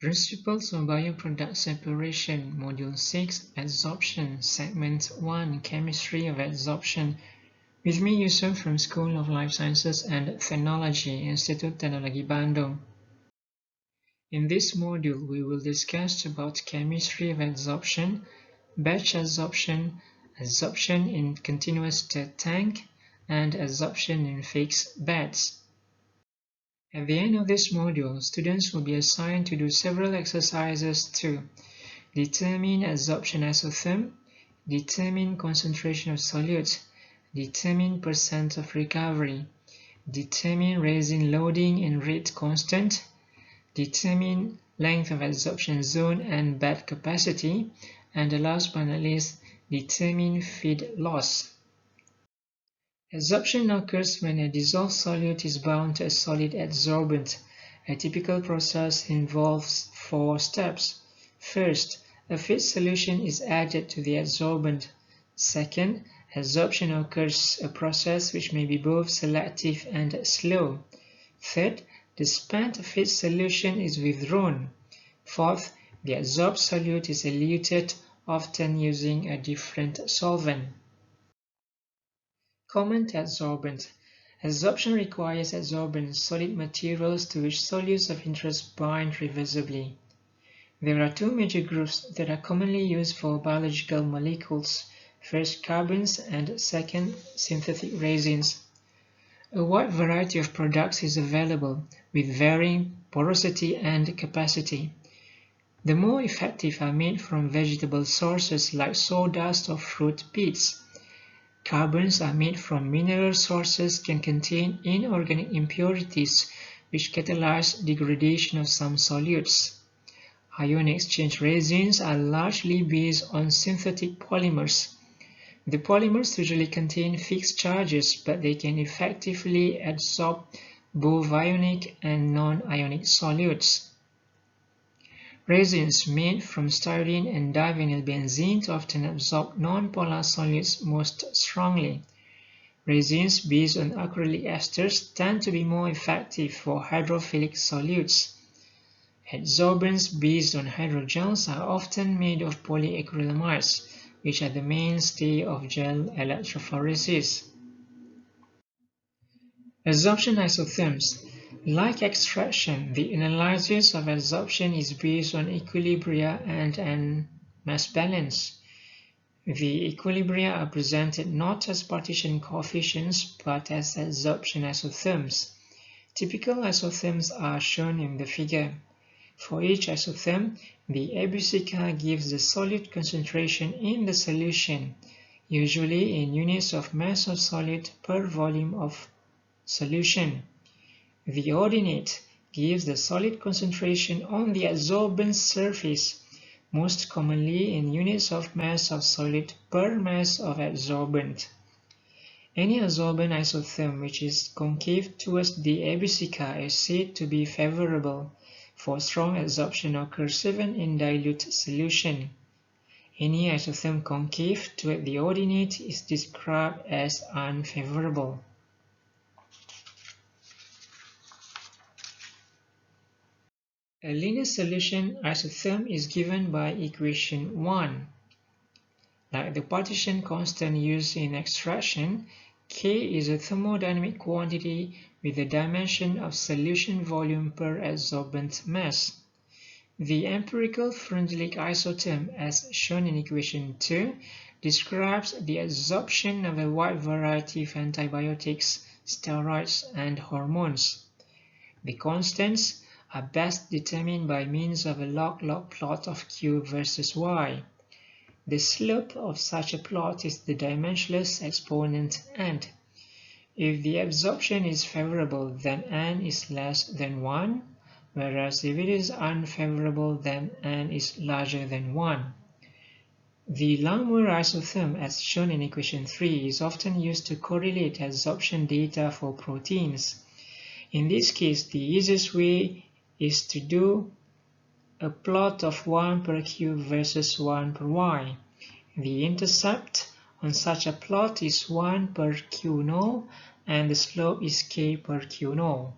Principles of Bioproduct Separation, Module 6, Adsorption, Segment 1, Chemistry of Adsorption. With me, Yusuf from School of Life Sciences and Technology, Institut Teknologi Bandung. In this module, we will discuss about chemistry of adsorption, batch adsorption, adsorption in continuous state tank, and adsorption in fixed beds. At the end of this module, students will be assigned to do several exercises to determine adsorption isotherm, determine concentration of solutes, determine percent of recovery, determine resin loading and rate constant, determine length of adsorption zone and bed capacity, and last but not least, determine feed loss. Adsorption occurs when a dissolved solute is bound to a solid adsorbent. A typical process involves 4 steps. First, a feed solution is added to the adsorbent. Second, adsorption occurs, a process which may be both selective and slow. Third, the spent feed solution is withdrawn. Fourth, the adsorbed solute is eluted, often using a different solvent. Common adsorbent. Adsorption requires adsorbent solid materials to which solutes of interest bind reversibly. There are 2 major groups that are commonly used for biological molecules. First, carbons, and second, synthetic resins. A wide variety of products is available, with varying porosity and capacity. The more effective are made from vegetable sources like sawdust or fruit pits. Carbons are made from mineral sources can contain inorganic impurities which catalyze degradation of some solutes. Ion exchange resins are largely based on synthetic polymers. The polymers usually contain fixed charges, but they can effectively adsorb both ionic and non-ionic solutes. Resins made from styrene and divinylbenzene often absorb non-polar solutes most strongly. Resins based on acrylic esters tend to be more effective for hydrophilic solutes. Adsorbents based on hydrogels are often made of polyacrylamides, which are the mainstay of gel electrophoresis. Adsorption isotherms. Like extraction, the analysis of adsorption is based on equilibria and an mass balance. The equilibria are presented not as partition coefficients but as adsorption isotherms. Typical isotherms are shown in the figure. For each isotherm, the ABC curve gives the solute concentration in the solution, usually in units of mass of solute per volume of solution. The ordinate gives the solid concentration on the adsorbent surface, most commonly in units of mass of solid per mass of adsorbent. Any adsorbent isotherm which is concave towards the ABC curve is said to be favorable, for strong adsorption occurs even in dilute solution. Any isotherm concave toward the ordinate is described as unfavorable. A linear solution isotherm is given by equation 1. Like the partition constant used in extraction, K is a thermodynamic quantity with the dimension of solution volume per adsorbent mass. The empirical Freundlich isotherm, as shown in equation 2, describes the adsorption of a wide variety of antibiotics, steroids, and hormones. The constants are best determined by means of a log-log plot of Q versus Y. The slope of such a plot is the dimensionless exponent n. If the absorption is favorable, then n is less than 1, whereas if it is unfavorable, then n is larger than 1. The Langmuir isotherm, as shown in equation 3, is often used to correlate adsorption data for proteins. In this case, the easiest way is to do a plot of 1 per Q versus 1 per Y. The intercept on such a plot is 1 per Q null and the slope is K per Q null.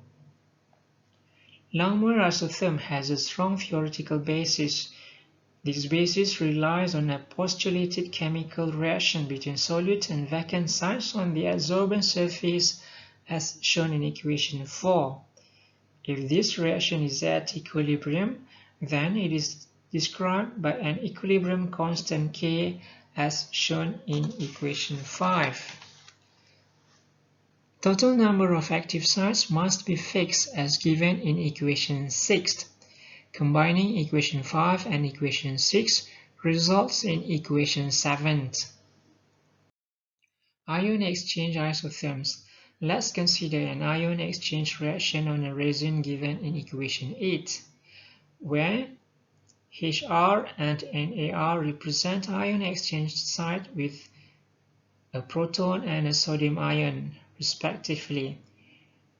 Langmuir isotherm has a strong theoretical basis. This basis relies on a postulated chemical reaction between solute and vacant sites on the adsorbent surface as shown in equation 4. If this reaction is at equilibrium, then it is described by an equilibrium constant K as shown in equation 5. Total number of active sites must be fixed as given in equation 6. Combining equation 5 and equation 6 results in equation 7. Ion exchange isotherms. Let's consider an ion exchange reaction on a resin given in equation 8, where HR and NAR represent ion exchange site with a proton and a sodium ion, respectively.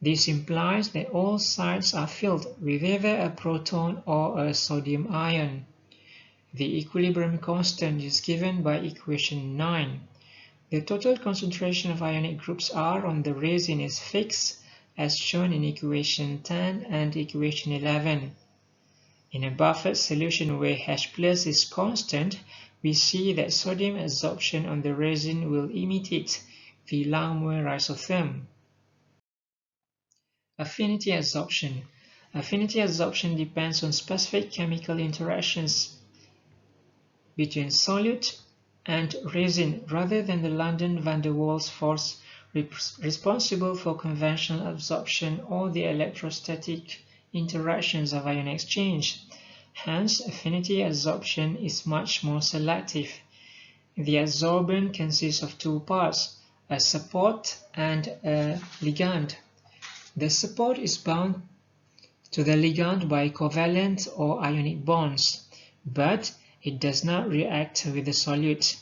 This implies that all sites are filled with either a proton or a sodium ion. The equilibrium constant is given by equation 9. The total concentration of ionic groups R on the resin is fixed, as shown in equation 10 and equation 11. In a buffered solution where H+ is constant, we see that sodium adsorption on the resin will imitate the Langmuir isotherm. Affinity adsorption. Affinity adsorption depends on specific chemical interactions between solute and resin rather than the London van der Waals force responsible for conventional absorption or the electrostatic interactions of ion exchange. Hence, affinity adsorption is much more selective. The adsorbent consists of two parts, a support and a ligand. The support is bound to the ligand by covalent or ionic bonds, but it does not react with the solute.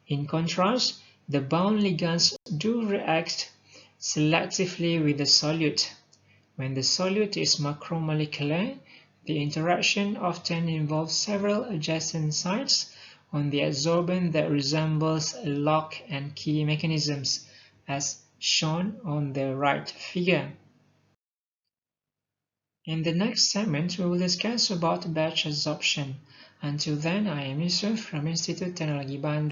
In contrast, the bound ligands do react selectively with the solute. When the solute is macromolecular, the interaction often involves several adjacent sites on the adsorbent that resembles lock and key mechanisms, as shown on the right figure. In the next segment, we will discuss about batch adsorption. Until then, I am Yusuf from Institut Teknologi Bandung.